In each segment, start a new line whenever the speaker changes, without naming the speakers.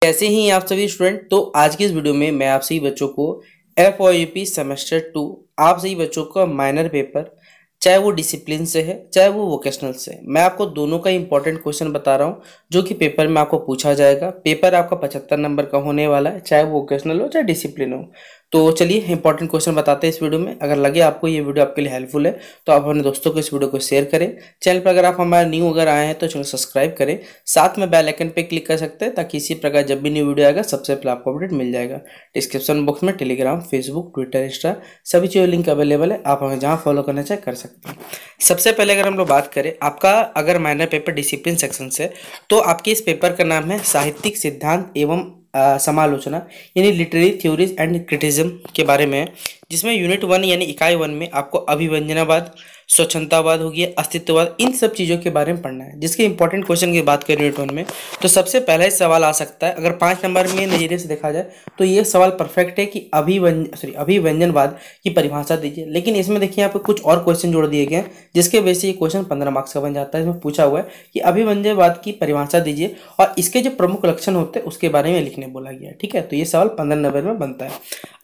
कैसे ही आप सभी स्टूडेंट। तो आज की इस वीडियो में मैं आप सभी बच्चों को FOUP सेमेस्टर 2 आप सभी बच्चों का माइनर पेपर, चाहे वो डिसिप्लिन से है चाहे वो वोकेशनल से है, मैं आपको दोनों का इंपॉर्टेंट क्वेश्चन बता रहा हूँ जो कि पेपर में आपको पूछा जाएगा। पेपर आपका 75 नंबर का होने वाला है, चाहे वो वोकेशनल हो चाहे डिसिप्लिन हो। तो चलिए इंपॉर्टेंट क्वेश्चन बताते हैं इस वीडियो में। अगर लगे आपको ये वीडियो आपके लिए हेल्पफुल है तो आप अपने दोस्तों को इस वीडियो को शेयर करें। चैनल पर अगर आप हमारे न्यू अगर आए हैं तो चैनल सब्सक्राइब करें, साथ में बेल आइकन पे क्लिक कर सकते हैं ताकि इसी प्रकार जब भी न्यू वीडियो आएगा सबसे पहले आपको अपडेट मिल जाएगा। डिस्क्रिप्शन बॉक्स में टेलीग्राम, फेसबुक, ट्विटर, इंस्टा सभी चीज़ों लिंक अवेलेबल है, आप हमें जहाँ फॉलो करना चाहे कर सकते हैं। सबसे पहले अगर हम लोग बात करें आपका अगर माइनर पेपर डिसिप्लिन सेक्शन से, तो आपके इस पेपर का नाम है साहित्यिक सिद्धांत एवं समालोचना यानी लिटरेरी थ्योरीज एंड क्रिटिज्म के बारे में, जिसमें यूनिट 1 यानी इकाई 1 में आपको अभिव्यंजनावाद, स्वच्छंदतावाद हो गया, अस्तित्ववाद, इन सब चीज़ों के बारे में पढ़ना है। जिसके इंपॉर्टेंट क्वेश्चन की बात करें यूनिट 1 में तो सबसे पहला ही सवाल आ सकता है। अगर 5 नंबर में नजरिए से देखा जाए तो ये सवाल परफेक्ट है कि अभिव्यंजनवाद की परिभाषा दीजिए। लेकिन इसमें देखिए यहाँ पे कुछ और क्वेश्चन जोड़ दिए गए हैं जिसके वजह से ये क्वेश्चन 15 मार्क्स का बन जाता है। इसमें पूछा हुआ है कि अभिव्यंजनवाद की परिभाषा दीजिए और इसके जो प्रमुख लक्षण होते हैं उसके बारे में लिखने बोला गया है। ठीक है, तो ये सवाल 15 नंबर में बनता है।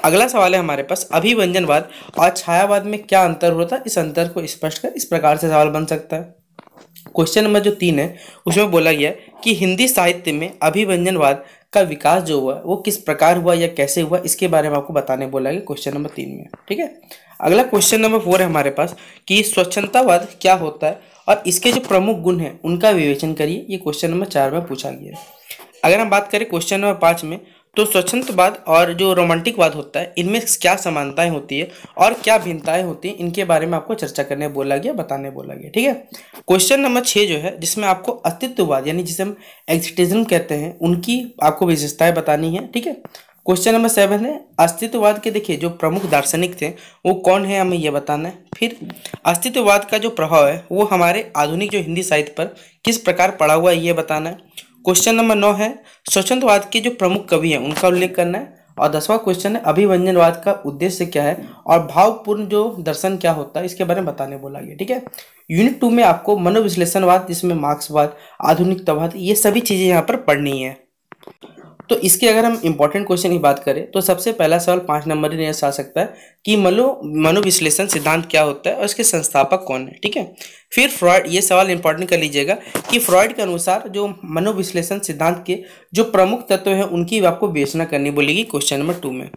अगला सवाल है हमारे पास, अभिव्यंजनवाद और छायावाद में क्या अंतर होता है, इस अंतर को स्पष्ट कर। इस प्रकार से सवाल बन सकता है। क्वेश्चन नंबर जो 3 है उसमें बोला गया कि हिंदी साहित्य में अभिव्यंजनवाद का विकास जो हुआ वो किस प्रकार हुआ या कैसे हुआ, इसके बारे में आपको बताने बोला गया क्वेश्चन नंबर 3 में। ठीक है, अगला क्वेश्चन नंबर 4 है हमारे पास कि स्वच्छंदतावाद क्या होता है और इसके जो प्रमुख गुण हैं उनका विवेचन करिए। ये क्वेश्चन नंबर 4 में पूछा गया है। अगर हम बात करें क्वेश्चन नंबर 5 में, तो स्वच्छंदवाद और जो रोमांटिकवाद होता है इनमें क्या समानताएं होती है और क्या भिन्नताएं होती हैं, इनके बारे में आपको चर्चा करने बोला गया, बताने बोला गया। ठीक है, क्वेश्चन नंबर 6 जो है जिसमें आपको अस्तित्ववाद यानी जिसे हम एग्जिस्टेंशियलिज्म कहते हैं उनकी आपको विशेषताएं बतानी है। ठीक है, क्वेश्चन नंबर 7 है अस्तित्ववाद के देखिए जो प्रमुख दार्शनिक थे वो कौन है, हमें ये बताना है। फिर अस्तित्ववाद का जो प्रभाव है वो हमारे आधुनिक जो हिंदी साहित्य पर किस प्रकार पड़ा हुआ है, ये बताना है। क्वेश्चन नंबर 9 है स्वच्छंदवाद के जो प्रमुख कवि हैं उनका उल्लेख करना है। और 10वां क्वेश्चन है अभिव्यंजनवाद का उद्देश्य क्या है और भावपूर्ण जो दर्शन क्या होता है इसके बारे में बताने बोला गया। ठीक है, यूनिट 2 में आपको मनोविश्लेषणवाद जिसमें मार्क्सवाद, आधुनिकतावाद, ये सभी चीजें यहाँ पर पढ़नी है। तो इसके अगर हम इंपॉर्टेंट क्वेश्चन की बात करें तो सबसे पहला सवाल 5 नंबर ही आ सकता है कि मनोविश्लेषण सिद्धांत क्या होता है और इसके संस्थापक कौन है। ठीक है, फिर फ्रॉइड, ये सवाल इंपॉर्टेंट कर लीजिएगा कि फ्रॉइड के अनुसार जो मनोविश्लेषण सिद्धांत के जो प्रमुख तत्व हैं उनकी आपको विवेचना करनी बोलेगी क्वेश्चन नंबर 2 में।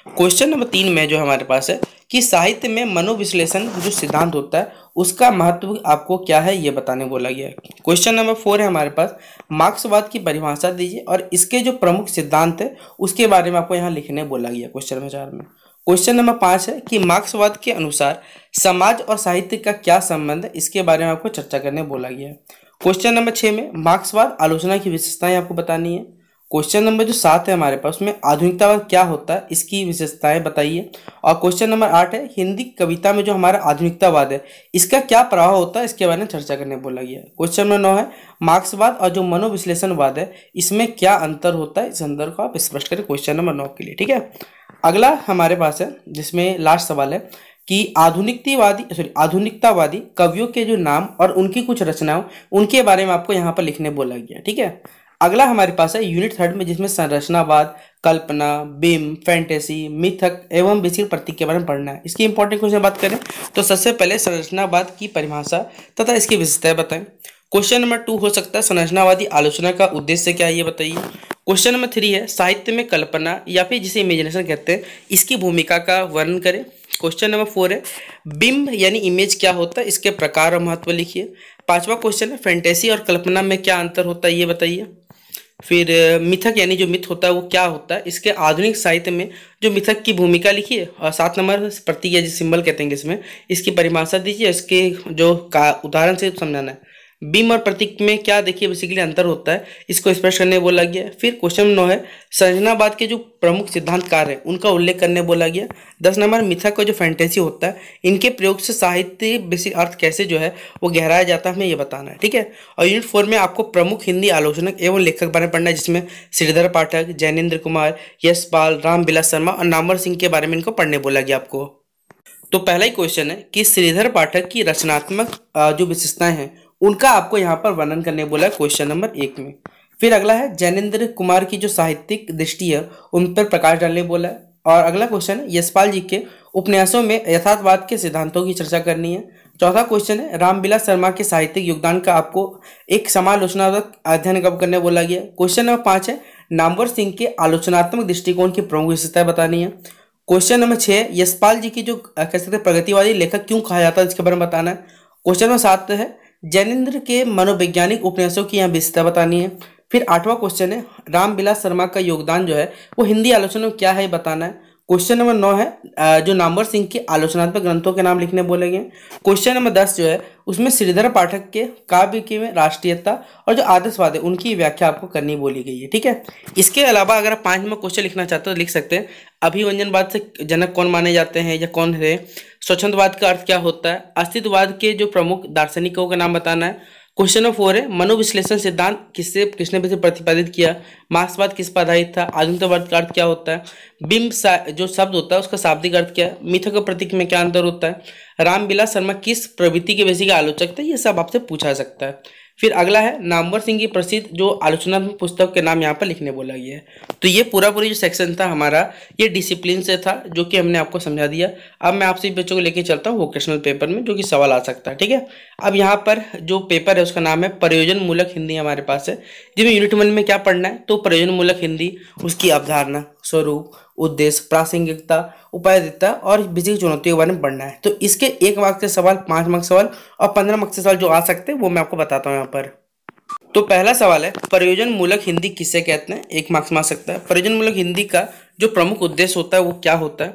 क्वेश्चन नंबर 3 में जो हमारे पास है कि साहित्य में मनोविश्लेषण जो सिद्धांत होता है उसका महत्व आपको क्या है, ये बताने बोला गया है। क्वेश्चन नंबर 4 है हमारे पास मार्क्सवाद की परिभाषा दीजिए और इसके जो प्रमुख सिद्धांत है उसके बारे में आपको यहाँ लिखने बोला गया क्वेश्चन नंबर 4 में। क्वेश्चन नंबर 5 है कि मार्क्सवाद के अनुसार समाज और साहित्य का क्या संबंध है, इसके बारे में आपको चर्चा करने बोला गया है। क्वेश्चन नंबर 6 में मार्क्सवाद आलोचना की विशेषताएं आपको बतानी है। क्वेश्चन नंबर जो 7 है हमारे पास उसमें आधुनिकतावाद क्या होता है इसकी विशेषताएं बताइए। और क्वेश्चन नंबर 8 है हिंदी कविता में जो हमारा आधुनिकतावाद है इसका क्या प्रभाव होता है, इसके बारे में चर्चा करने बोला गया है। क्वेश्चन नंबर 9 है मार्क्सवाद और जो मनोविश्लेषणवाद है इसमें क्या अंतर होता है, इस अंतर को आप स्पष्ट करें क्वेश्चन नंबर 9 के लिए। ठीक है, अगला हमारे पास है जिसमें लास्ट सवाल है कि आधुनिकतावादी कवियों के जो नाम और उनकी कुछ रचनाओं उनके बारे में आपको यहाँ पर लिखने बोला गया। ठीक है, अगला हमारे पास है यूनिट 3 में जिसमें संरचनावाद, कल्पना, बिंब, फैंटेसी, मिथक एवं बेसिक प्रतीक के बारे में पढ़ना है। इसकी इंपॉर्टेंट क्वेश्चन बात करें तो सबसे पहले संरचनावाद की परिभाषा तथा इसकी विशेषताएं बताएं। क्वेश्चन नंबर 2 हो सकता है संरचनावादी आलोचना का उद्देश्य क्या है, ये बताइए। क्वेश्चन नंबर 3 है साहित्य में कल्पना या फिर जिसे इमेजिनेशन कहते हैं इसकी भूमिका का वर्णन करें। क्वेश्चन नंबर 4 है बिंब यानी इमेज क्या होता है, इसके प्रकार और महत्व लिखिए। 5वां क्वेश्चन है फैंटेसी और कल्पना में क्या अंतर होता है, ये बताइए। फिर मिथक यानी जो मिथ होता है वो क्या होता है, इसके आधुनिक साहित्य में जो मिथक की भूमिका लिखिए। और 7 नंबर प्रतीक या जिस सिंबल कहते हैं इसमें इसकी परिभाषा दीजिए, इसके जो का उदाहरण से समझाना है। बिंब और प्रतीक में क्या देखिए बेसिकली अंतर होता है, इसको स्पष्ट करने बोला गया। फिर क्वेश्चन 9 है संरचनावाद के जो प्रमुख सिद्धांतकार हैं उनका उल्लेख करने बोला गया। 10 नंबर मिथक का जो फैंटेसी होता है इनके प्रयोग से साहित्य बेसिक अर्थ कैसे जो है वो गहराया जाता है, हमें ये बताना है। ठीक है, और यूनिट 4 में आपको प्रमुख हिंदी आलोचनक एवं लेखक बारे में पढ़ना है जिसमें श्रीधर पाठक, जैनेन्द्र कुमार, यशपाल, रामविलास शर्मा और नामवर सिंह के बारे में इनको पढ़ने बोला गया आपको। तो पहला ही क्वेश्चन है कि श्रीधर पाठक की रचनात्मक जो विशेषताएं हैं उनका आपको यहाँ पर वर्णन करने बोला है क्वेश्चन नंबर 1 में। फिर अगला है जैनेन्द्र कुमार की जो साहित्यिक दृष्टि है उन पर प्रकाश डालने बोला है। और अगला क्वेश्चन है यशपाल जी के उपन्यासों में यथार्थवाद के सिद्धांतों की चर्चा करनी है। चौथा क्वेश्चन है रामविलास शर्मा के साहित्यिक योगदान का आपको एक समालोचनात्मक अध्ययन कब करने बोला गया। क्वेश्चन नंबर 5 है नामवर सिंह के आलोचनात्मक दृष्टिकोण की प्रमुख विशेषताएं बतानी है। क्वेश्चन नंबर 6 यशपाल जी की जो कह सकते हैं प्रगतिवादी लेखक क्यों कहा जाता है इसके बारे में बताना है। क्वेश्चन नंबर 7 है जैनेन्द्र के मनोवैज्ञानिक उपन्यासों की यहाँ विशेषता बतानी है। फिर 8वां क्वेश्चन है रामविलास शर्मा का योगदान जो है वो हिंदी आलोचना में क्या है बताना है। क्वेश्चन नंबर 9 है जो नामवर सिंह के आलोचनात्मक ग्रंथों के नाम लिखने बोले गए। क्वेश्चन नंबर 10 जो है उसमें श्रीधर पाठक के काव्य की में राष्ट्रीयता और जो आदर्शवाद है उनकी व्याख्या आपको करनी बोली गई है। ठीक है, इसके अलावा अगर आप 5 नंबर क्वेश्चन लिखना चाहते हो तो लिख सकते हैं अभिव्यंजनवाद से जनक कौन माने जाते हैं या कौन है, स्वच्छंदवाद का अर्थ क्या होता है, अस्तित्ववाद के जो प्रमुख दार्शनिकों का नाम बताना है। क्वेश्चन नंबर 4 है मनोविश्लेषण सिद्धांत किसने प्रतिपादित किया, मार्क्सवाद किस पर आधारित था, आधुनिकवाद का अर्थ क्या होता है, बिंब जो शब्द होता है उसका शाब्दिक अर्थ क्या है, मिथक और प्रतीक में क्या अंतर होता है, रामविलास शर्मा किस प्रवृत्ति के वैसी का आलोचक थे, ये सब आपसे पूछा सकता है। फिर अगला है नामवर सिंह की प्रसिद्ध जो आलोचनात्मक पुस्तक के नाम यहाँ पर लिखने बोला गया है। तो ये पूरा जो सेक्शन था हमारा ये डिसिप्लिन से था जो कि हमने आपको समझा दिया। अब मैं आपसे बच्चों को लेके चलता हूँ वोकेशनल पेपर में जो कि सवाल आ सकता है। ठीक है, अब यहाँ पर जो पेपर है उसका नाम है प्रयोजन मूलक हिंदी हमारे पास है, जिसमें यूनिट 1 में क्या पढ़ना है तो प्रयोजन मूलक हिंदी, उसकी अवधारणा, स्वरूप, उद्देश्य, प्रासंगिकता, उपायदिता और विशिष्ट चुनौतियों के बारे में पढ़ना है। तो इसके 1 मार्क्स के सवाल, 5 मार्क्स सवाल और 15 मार्क्स के सवाल जो आ सकते हैं वो मैं आपको बताता हूँ यहाँ पर। तो पहला सवाल है प्रयोजन मूलक हिंदी किसे कहते हैं, 1 मार्क्स में आ सकता है। प्रयोजन मूलक हिंदी का जो प्रमुख उद्देश्य होता है वो क्या होता है,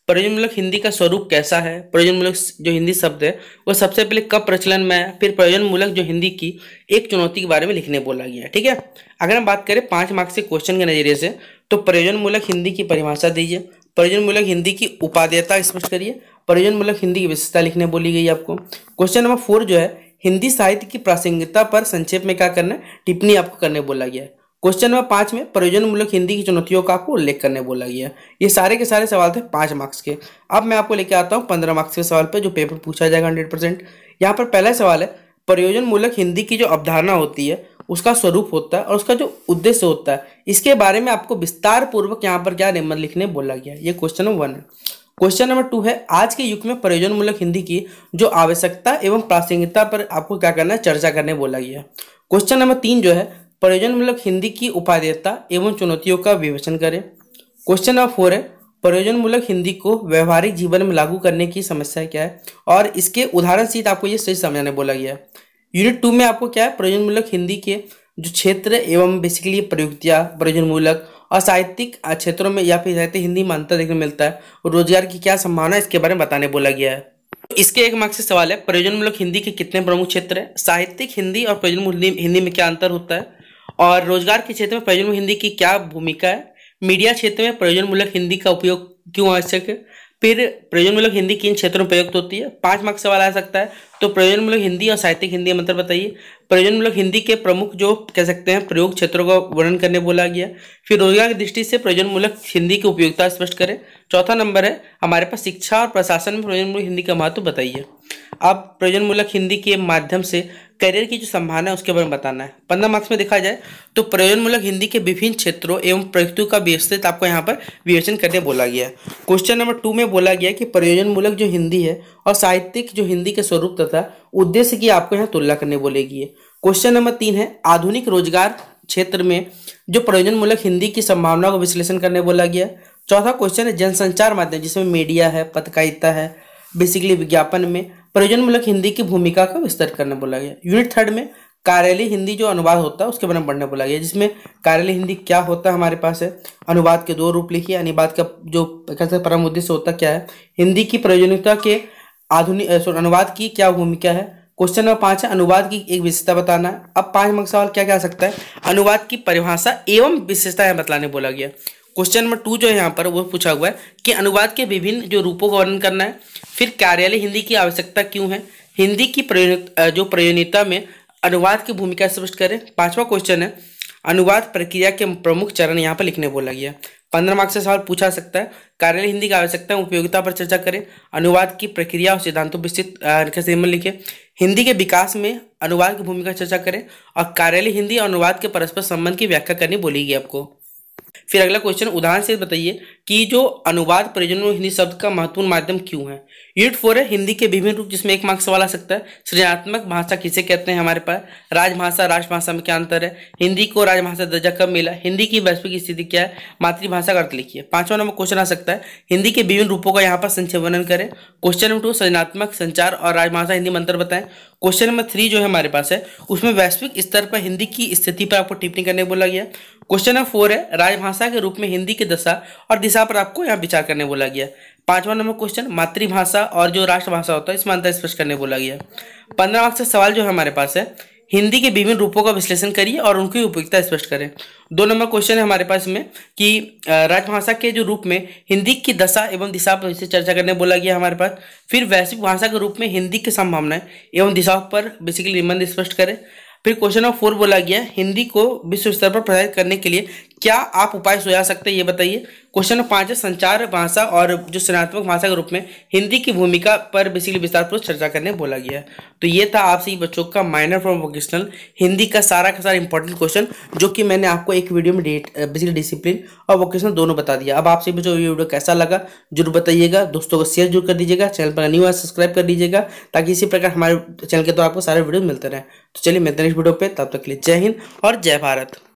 प्रयोजन मूलक हिंदी का स्वरूप कैसा है, प्रयोजन मूलक जो हिंदी शब्द है वो सबसे पहले कब प्रचलन में है, फिर प्रयोजन मूलक जो हिंदी की एक चुनौती के बारे में लिखने बोला गया है। ठीक है, अगर हम बात करें 5 मार्क्स के क्वेश्चन के नजरिए से तो प्रयोजन मूलक हिंदी की परिभाषा दीजिए, प्रयोजन मूलक हिंदी की उपादेयता स्पष्ट करिए, प्रयोजन मूलक हिंदी की विशेषता लिखने बोली गई आपको। क्वेश्चन नंबर 4 जो है हिंदी साहित्य की प्रासंगिकता पर संक्षेप में क्या करना है, टिप्पणी आपको करने बोला गया है। क्वेश्चन नंबर 5 में प्रयोजन मूलक हिंदी की चुनौतियों का आपको उल्लेख करने बोला गया। ये सारे के सारे सवाल थे 5 मार्क्स के। अब मैं आपको लेके आता हूँ 15 मार्क्स के सवाल पे जो पेपर पूछा जाएगा 100%। यहाँ पर पहला सवाल है प्रयोजन मूलक हिंदी की जो अवधारणा होती है उसका स्वरूप होता है और उसका जो उद्देश्य होता है इसके बारे में आपको विस्तार पूर्वक यहाँ पर क्या निम्न लिखने बोला गया। ये क्वेश्चन नंबर 1 है। क्वेश्चन नंबर 2 है आज के युग में प्रयोजन मूलक हिंदी की जो आवश्यकता एवं प्रासंगिकता पर आपको क्या करना है, चर्चा करने बोला गया। क्वेश्चन नंबर 3 जो है प्रयोजन मूलक हिंदी की उपादेयता एवं चुनौतियों का विवेचन करें। क्वेश्चन नंबर 4 है प्रयोजन मूलक हिंदी को व्यवहारिक जीवन में लागू करने की समस्या क्या है और इसके उदाहरण सहित आपको ये सही समझाने बोला गया है। यूनिट 2 में आपको क्या है प्रयोजन मूलक हिंदी के जो क्षेत्र एवं बेसिकली प्रयुक्तियाँ, प्रयोजन मूलक और साहित्यिक क्षेत्रों में या फिर साहित्य हिंदी में अंतर देखने मिलता है और रोजगार की क्या संभावना है इसके बारे में बताने बोला गया है। तो इसके 1 मार्क्स से सवाल है प्रयोजन मूलक हिंदी के कितने प्रमुख क्षेत्र है, साहित्यिक हिंदी और प्रयोजन मूलक हिंदी में क्या अंतर होता है और रोजगार के क्षेत्र में प्रयोजन मूलक हिंदी की क्या भूमिका है, मीडिया क्षेत्र में प्रयोजन मूलक हिंदी का उपयोग क्यों आवश्यक है, फिर प्रयोजन मूलक हिंदी किन क्षेत्रों में प्रयुक्त होती है। 5 मार्क्स सवाल आ सकता है तो प्रयोजन मूलक हिंदी और साहित्यिक हिंदी में अंतर बताइए, प्रयोजन मूलक हिंदी के प्रमुख जो कह सकते हैं प्रयोग क्षेत्रों का वर्णन करने बोला गया, फिर रोजगार की दृष्टि से प्रयोजन मूलक हिंदी की उपयोगिता स्पष्ट करें। चौथा नंबर है हमारे पास शिक्षा और प्रशासन में प्रयोजन मूलक हिंदी का महत्व बताइए। अब प्रयोजन मूलक हिंदी के माध्यम से करियर की जो संभावना है उसके बारे में बताना है। 15 मार्क्स में देखा जाए तो प्रयोजन मूलक हिंदी के विभिन्न क्षेत्रों एवं प्रयुक्तियों का विस्तृत आपको यहाँ पर विवेचन करने बोला गया है। क्वेश्चन नंबर 2 में बोला गया कि प्रयोजन मूलक जो हिंदी है और साहित्यिक जो हिंदी के स्वरूप तथा उद्देश्य की आपको यहाँ तुलना करने बोलेगी। क्वेश्चन नंबर 3 है आधुनिक रोजगार क्षेत्र में जो प्रयोजन मूलक हिंदी की संभावना को विश्लेषण करने बोला गया। चौथा क्वेश्चन है जनसंचार माध्यम जिसमें मीडिया है, पत्रकारिता है, बेसिकली विज्ञापन में प्रयोजन मूलक हिंदी की भूमिका का विस्तार करने बोला गया। यूनिट 3 में कार्यालय हिंदी जो अनुवाद होता है उसके बारे में पढ़ने बोला गया, जिसमें कार्यालय हिंदी क्या होता है हमारे पास है, अनुवाद के 2 रूप लिखिए, अनुवाद का जो परम उद्देश्य होता क्या है, हिंदी की प्रयोजनता के आधुनिक अनुवाद की क्या भूमिका है। क्वेश्चन नंबर 5 है अनुवाद की एक विशेषता बताना है। अब 5 मार्क्स सवाल क्या क्या आ सकता है, अनुवाद की परिभाषा एवं विशेषताएं बतलाने बोला गया। क्वेश्चन नंबर 2 जो है यहाँ पर वो पूछा हुआ है कि अनुवाद के विभिन्न जो रूपों का वर्णन करना है, फिर कार्यालय हिंदी की आवश्यकता क्यों है, हिंदी की प्रयोजनीयता में अनुवाद की भूमिका स्पष्ट करें। 5वां क्वेश्चन है अनुवाद प्रक्रिया के प्रमुख चरण यहाँ पर लिखने बोला गया। 15 मार्क्स से सवाल पूछा सकता है। कार्यालय हिंदी की आवश्यकता उपयोगिता पर चर्चा करें, अनुवाद की प्रक्रिया और सिद्धांतों विस्तृत लिखे, हिंदी के विकास में अनुवाद की भूमिका चर्चा करें और कार्यालय हिंदी और अनुवाद के परस्पर संबंध की व्याख्या करनी बोलेगी आपको। फिर अगला क्वेश्चन, उदाहरण से बताइए कि जो अनुवाद प्रयोजनों हिंदी शब्द का महत्वपूर्ण माध्यम क्यों है। यूनिट 4 है हिंदी के विभिन्न रूप, जिसमें 1 मार्क्स सवाल आ सकता है। सृजनात्मक भाषा किसे कहते हैं हमारे पास, राजभाषा राष्ट्रभाषा में क्या अंतर है, हिंदी को राजभाषा दर्जा कब मिला, हिंदी की वैश्विक स्थिति क्या है, मातृभाषा का अर्थ लिखिए। 5वां नंबर क्वेश्चन आ सकता है हिंदी के विभिन्न रूपों का यहाँ पर संक्षेप वर्णन करें। क्वेश्चन नंबर 2 सृजनात्मक संचार और राजभाषा हिंदी में अंतर बताएं। क्वेश्चन नंबर 3 जो है हमारे पास है उसमें वैश्विक स्तर पर हिंदी की स्थिति पर आपको टिप्पणी करने बोला गया। क्वेश्चन नंबर 4 है राजभाषा के रूप में हिंदी की दशा और दिशा पर आपको यहाँ विचार करने बोला गया। 5वां नंबर क्वेश्चन मातृभाषा और जो राष्ट्रभाषा होता है इसमें अंतर स्पष्ट करने बोला गया। 15 मार्क्स का सवाल जो है हमारे पास है हिंदी के विभिन्न रूपों का विश्लेषण करिए और उनकी उपयोगिता स्पष्ट करें। 2 नंबर क्वेश्चन है हमारे पास में कि राजभाषा के जो रूप में हिंदी की दशा एवं दिशा पर इसे चर्चा करने बोला गया हमारे पास। फिर वैश्विक भाषा के रूप में हिंदी की संभावनाएं एवं दिशाओं पर बेसिकली निबंध स्पष्ट करें। फिर क्वेश्चन नंबर 4 बोला गया हिंदी को विश्व स्तर पर प्रसारित करने के लिए क्या आप उपाय सुझा सकते हैं ये बताइए। क्वेश्चन नंबर 5 है संचार भाषा और जो सृजनात्मक भाषा के रूप में हिंदी की भूमिका पर बेसिकली विस्तारपूर्वक चर्चा करने बोला गया। तो ये था आप सभी बच्चों का माइनर फ्रॉम वोकेशनल हिंदी का सारा इंपॉर्टेंट क्वेश्चन, जो कि मैंने आपको एक वीडियो में बेसिकली डिसिप्लिन और वोकेशनल दोनों बता दिया। अब आप सभी बच्चों को ये वीडियो कैसा लगा जरूर बताइएगा, दोस्तों को शेयर जरूर कर दीजिएगा, चैनल पर न्यू है सब्सक्राइब कर दीजिएगा ताकि इसी प्रकार हमारे चैनल के द्वारा आपको सारे वीडियो मिलते रहे। तो चलिए मिलते हैं नेक्स्ट वीडियो पे, तब तक के लिए जय हिंद और जय भारत।